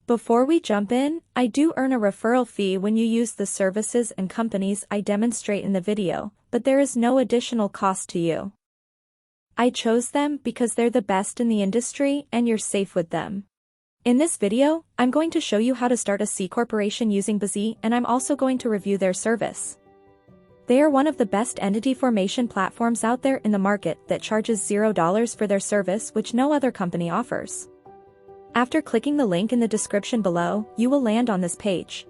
Before we jump in, I do earn a referral fee when you use the services and companies I demonstrate in the video, but there is no additional cost to you. I chose them because they're the best in the industry and you're safe with them. In this video, I'm going to show you how to start a C corporation using bizee, and I'm also going to review their service. They are one of the best entity formation platforms out there in the market that charges $0 for their service, which no other company offers. After clicking the link in the description below, you will land on this page.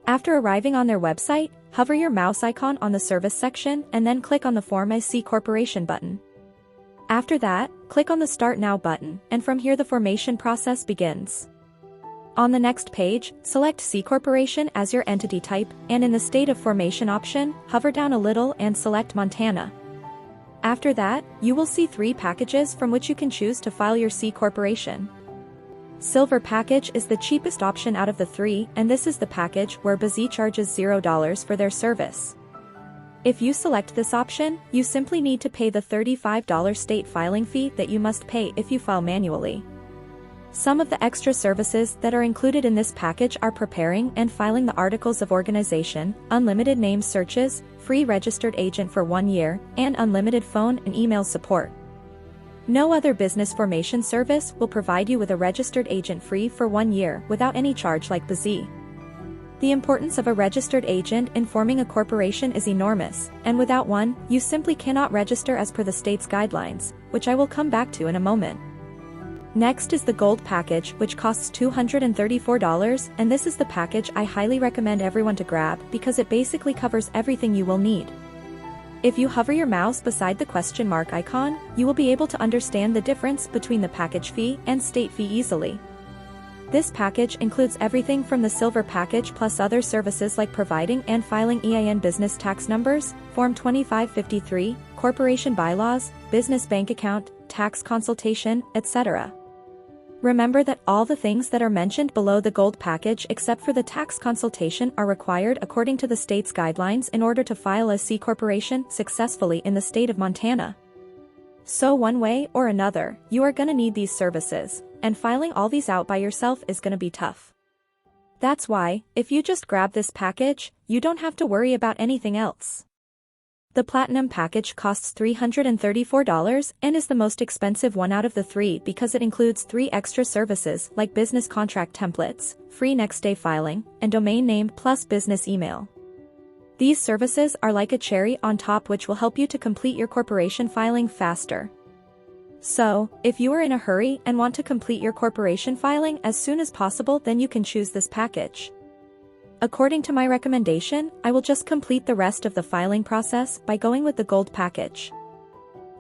After arriving on their website, hover your mouse icon on the service section and then click on the Form a C Corporation button. After that, click on the Start Now button, and from here the formation process begins. On the next page, select C Corporation as your entity type, and in the State of Formation option, hover down a little and select Montana. After that, you will see 3 packages from which you can choose to file your C Corporation. Silver package is the cheapest option out of the 3, and this is the package where bizee charges $0 for their service. If you select this option, you simply need to pay the $35 state filing fee that you must pay if you file manually. Some of the extra services that are included in this package are preparing and filing the articles of organization, unlimited name searches, free registered agent for 1 year, and unlimited phone and email support. No other business formation service will provide you with a registered agent free for 1 year without any charge like bizee. The importance of a registered agent in forming a corporation is enormous, and without one, you simply cannot register as per the state's guidelines, which I will come back to in a moment. Next is the Gold package, which costs $234, and this is the package I highly recommend everyone to grab because it basically covers everything you will need. If you hover your mouse beside the question mark icon, you will be able to understand the difference between the package fee and state fee easily. This package includes everything from the Silver package plus other services like providing and filing EIN business tax numbers, Form 2553, corporation bylaws, business bank account, tax consultation, etc. Remember that all the things that are mentioned below the Gold package except for the tax consultation are required according to the state's guidelines in order to file a C corporation successfully in the state of Montana. So one way or another, you are gonna need these services, and filing all these out by yourself is gonna be tough. That's why, if you just grab this package, you don't have to worry about anything else. The Platinum package costs $334 and is the most expensive one out of the 3 because it includes 3 extra services like business contract templates, free next day filing, and domain name plus business email. These services are like a cherry on top which will help you to complete your corporation filing faster. So, if you are in a hurry and want to complete your corporation filing as soon as possible, then you can choose this package. According to my recommendation, I will just complete the rest of the filing process by going with the Gold package.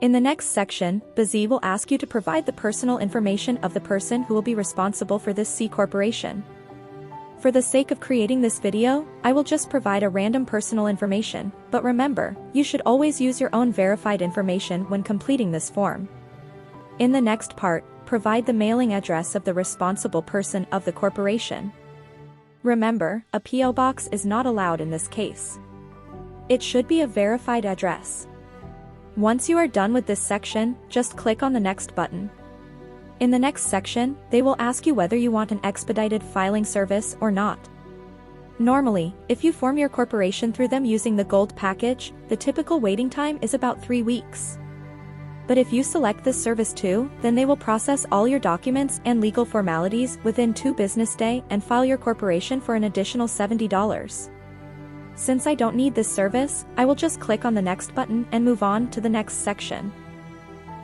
In the next section, bizee will ask you to provide the personal information of the person who will be responsible for this C corporation. For the sake of creating this video, I will just provide a random personal information, but remember, you should always use your own verified information when completing this form. In the next part, provide the mailing address of the responsible person of the corporation. Remember, a P.O. box is not allowed in this case. It should be a verified address. Once you are done with this section, just click on the Next button. In the next section, they will ask you whether you want an expedited filing service or not. Normally, if you form your corporation through them using the Gold package, the typical waiting time is about 3 weeks. But if you select this service too, then they will process all your documents and legal formalities within 2 business days and file your corporation for an additional $70. Since I don't need this service, I will just click on the Next button and move on to the next section.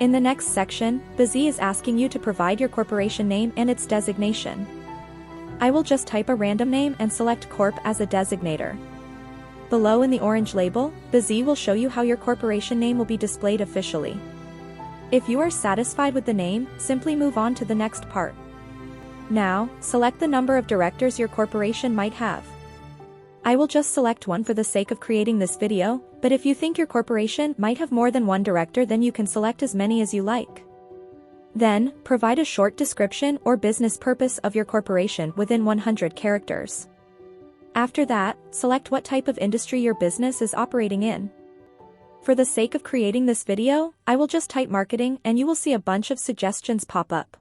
In the next section, bizee is asking you to provide your corporation name and its designation. I will just type a random name and select Corp as a designator. Below in the orange label, bizee will show you how your corporation name will be displayed officially. If you are satisfied with the name, simply move on to the next part. Now, select the number of directors your corporation might have. I will just select one for the sake of creating this video, but if you think your corporation might have more than one director, then you can select as many as you like. Then, provide a short description or business purpose of your corporation within 100 characters. After that, select what type of industry your business is operating in. For the sake of creating this video, I will just type marketing and you will see a bunch of suggestions pop up.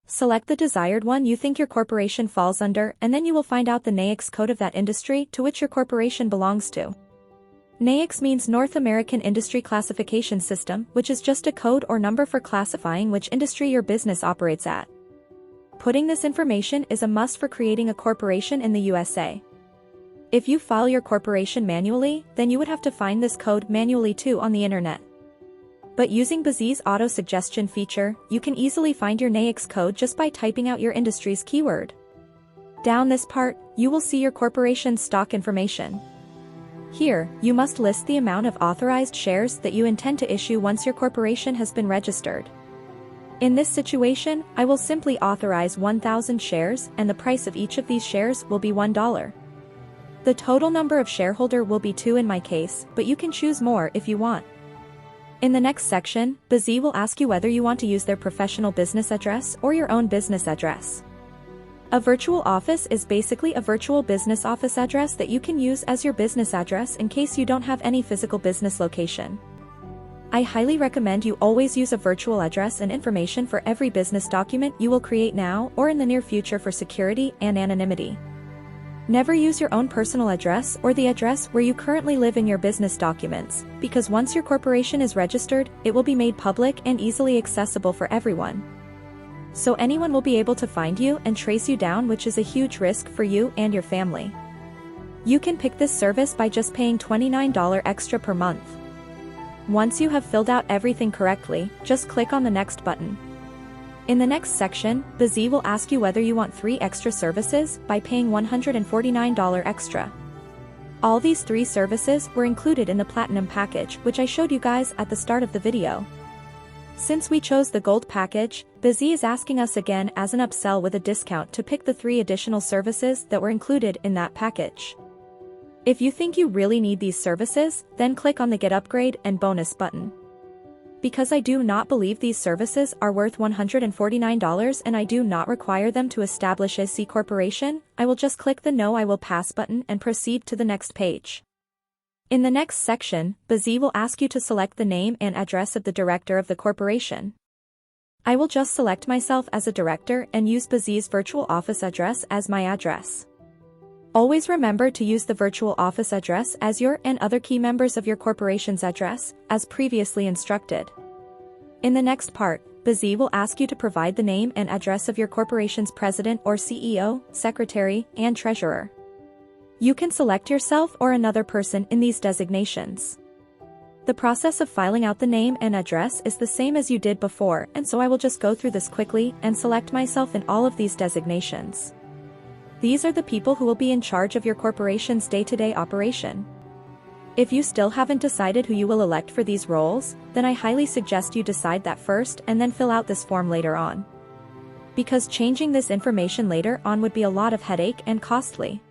Select the desired one you think your corporation falls under, and then you will find out the NAICS code of that industry to which your corporation belongs to. NAICS means North American Industry Classification System, which is just a code or number for classifying which industry your business operates at. Putting this information is a must for creating a corporation in the USA. If you file your corporation manually, then you would have to find this code manually too on the internet. But using bizee's auto-suggestion feature, you can easily find your NAICS code just by typing out your industry's keyword. Down this part, you will see your corporation's stock information. Here, you must list the amount of authorized shares that you intend to issue once your corporation has been registered. In this situation, I will simply authorize 1,000 shares, and the price of each of these shares will be $1. The total number of shareholder will be 2 in my case, but you can choose more if you want. In the next section, bizee will ask you whether you want to use their professional business address or your own business address. A virtual office is basically a virtual business office address that you can use as your business address in case you don't have any physical business location. I highly recommend you always use a virtual address and information for every business document you will create now or in the near future for security and anonymity. Never use your own personal address or the address where you currently live in your business documents, because once your corporation is registered, it will be made public and easily accessible for everyone. So anyone will be able to find you and trace you down, which is a huge risk for you and your family. You can pick this service by just paying $29 extra per month. Once you have filled out everything correctly, just click on the next button. In the next section, bizee will ask you whether you want 3 extra services by paying $149 extra. All these 3 services were included in the Platinum package, which I showed you guys at the start of the video. Since we chose the Gold package, bizee is asking us again as an upsell with a discount to pick the 3 additional services that were included in that package. If you think you really need these services, then click on the Get Upgrade and Bonus button. Because I do not believe these services are worth $149 and I do not require them to establish a C corporation, I will just click the No I will pass button and proceed to the next page. In the next section, bizee will ask you to select the name and address of the director of the corporation. I will just select myself as a director and use bizee's virtual office address as my address. Always remember to use the virtual office address as your and other key members of your corporation's address, as previously instructed. In the next part, bizee will ask you to provide the name and address of your corporation's president or CEO, secretary, and treasurer. You can select yourself or another person in these designations. The process of filing out the name and address is the same as you did before, and so I will just go through this quickly and select myself in all of these designations. These are the people who will be in charge of your corporation's day-to-day operation. If you still haven't decided who you will elect for these roles, then I highly suggest you decide that first and then fill out this form later on. Because changing this information later on would be a lot of headache and costly.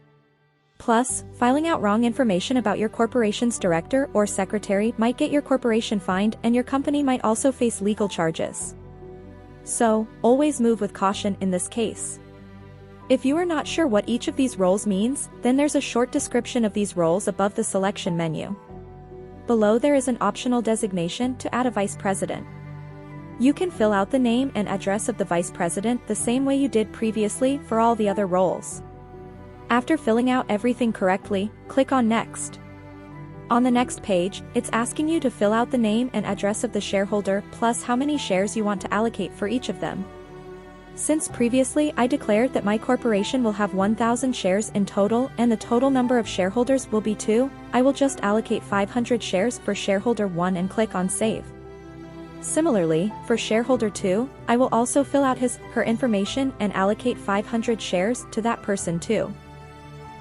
Plus, filing out wrong information about your corporation's director or secretary might get your corporation fined, and your company might also face legal charges. So, always move with caution in this case. If you are not sure what each of these roles means, then there's a short description of these roles above the selection menu. Below there is an optional designation to add a vice president. You can fill out the name and address of the vice president the same way you did previously for all the other roles. After filling out everything correctly, click on Next. On the next page, it's asking you to fill out the name and address of the shareholder plus how many shares you want to allocate for each of them. Since previously I declared that my corporation will have 1,000 shares in total and the total number of shareholders will be 2, I will just allocate 500 shares for shareholder 1 and click on Save. Similarly, for shareholder 2, I will also fill out her information and allocate 500 shares to that person too.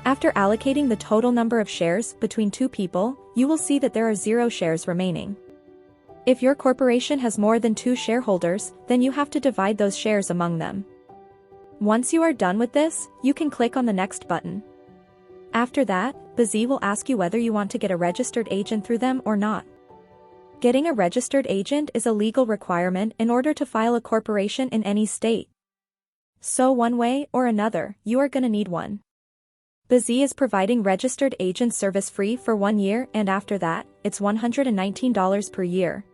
After allocating the total number of shares between 2 people, you will see that there are 0 shares remaining. If your corporation has more than 2 shareholders, then you have to divide those shares among them. Once you are done with this, you can click on the Next button. After that, bizee will ask you whether you want to get a registered agent through them or not. Getting a registered agent is a legal requirement in order to file a corporation in any state. So one way or another, you are gonna need one. bizee is providing registered agent service free for 1 year, and after that, it's $119 per year.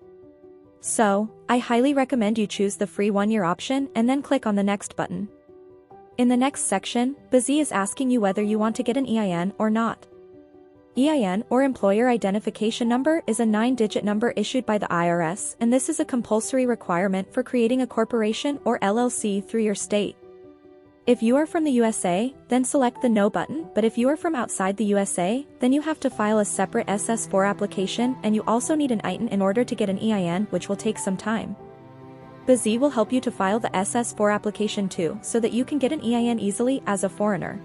So, I highly recommend you choose the free 1-year option and then click on the next button. In the next section, bizee is asking you whether you want to get an EIN or not. EIN, or Employer Identification Number, is a 9-digit number issued by the IRS, and this is a compulsory requirement for creating a corporation or LLC through your state. If you are from the USA, then select the No button, but if you are from outside the USA, then you have to file a separate SS4 application, and you also need an EIN in order to get an EIN, which will take some time. bizee will help you to file the SS4 application too, so that you can get an EIN easily as a foreigner.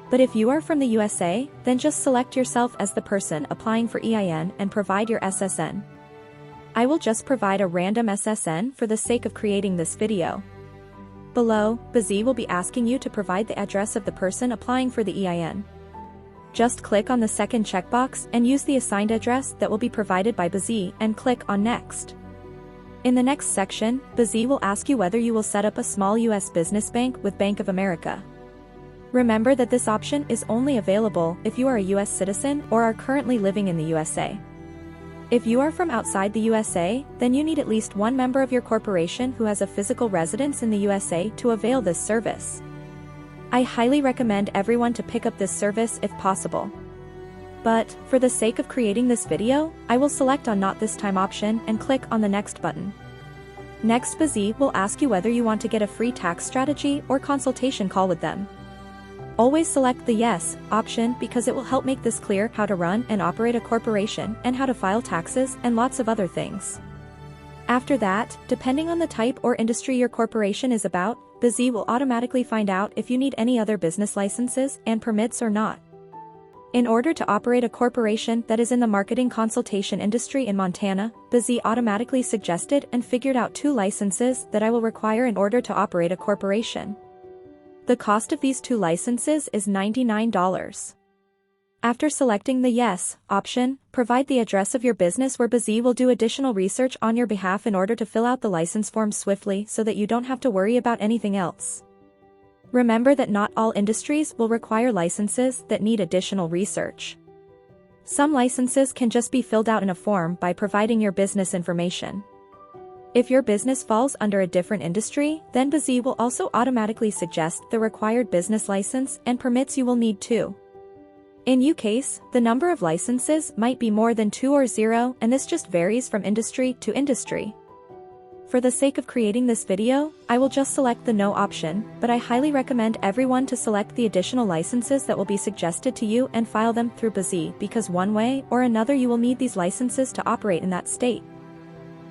But if you are from the USA, then just select yourself as the person applying for EIN and provide your SSN. I will just provide a random SSN for the sake of creating this video. Below, bizee will be asking you to provide the address of the person applying for the EIN. Just click on the second checkbox and use the assigned address that will be provided by bizee and click on Next. In the next section, bizee will ask you whether you will set up a small U.S. business bank with Bank of America. Remember that this option is only available if you are a U.S. citizen or are currently living in the USA. If you are from outside the USA, then you need at least one member of your corporation who has a physical residence in the USA to avail this service. I highly recommend everyone to pick up this service if possible. But, for the sake of creating this video, I will select on Not This Time option and click on the Next button. Next, bizee will ask you whether you want to get a free tax strategy or consultation call with them. Always select the Yes option because it will help make this clear how to run and operate a corporation and how to file taxes and lots of other things. After that, depending on the type or industry your corporation is about, bizee will automatically find out if you need any other business licenses and permits or not. In order to operate a corporation that is in the marketing consultation industry in Montana, bizee automatically suggested and figured out 2 licenses that I will require in order to operate a corporation. The cost of these 2 licenses is $99. After selecting the Yes option, provide the address of your business where bizee will do additional research on your behalf in order to fill out the license form swiftly so that you don't have to worry about anything else. Remember that not all industries will require licenses that need additional research. Some licenses can just be filled out in a form by providing your business information. If your business falls under a different industry, then bizee will also automatically suggest the required business license and permits you will need too. In your case, the number of licenses might be more than 2 or 0, and this just varies from industry to industry. For the sake of creating this video, I will just select the No option, but I highly recommend everyone to select the additional licenses that will be suggested to you and file them through bizee because one way or another you will need these licenses to operate in that state.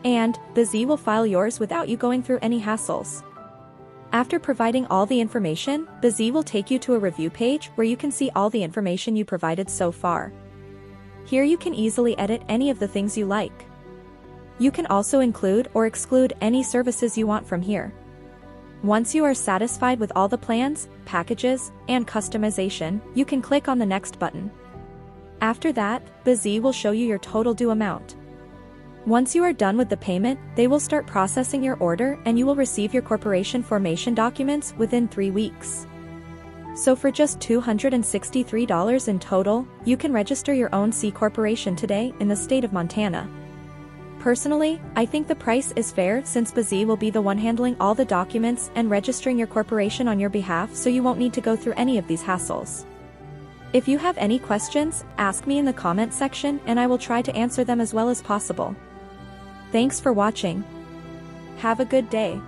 And, bizee will file yours without you going through any hassles. After providing all the information, bizee will take you to a review page where you can see all the information you provided so far. Here you can easily edit any of the things you like. You can also include or exclude any services you want from here. Once you are satisfied with all the plans, packages, and customization, you can click on the Next button. After that, bizee will show you your total due amount. Once you are done with the payment, they will start processing your order and you will receive your corporation formation documents within 3 weeks. So for just $263 in total, you can register your own C corporation today in the state of Montana. Personally, I think the price is fair since bizee will be the one handling all the documents and registering your corporation on your behalf, so you won't need to go through any of these hassles. If you have any questions, ask me in the comment section and I will try to answer them as well as possible. Thanks for watching. Have a good day.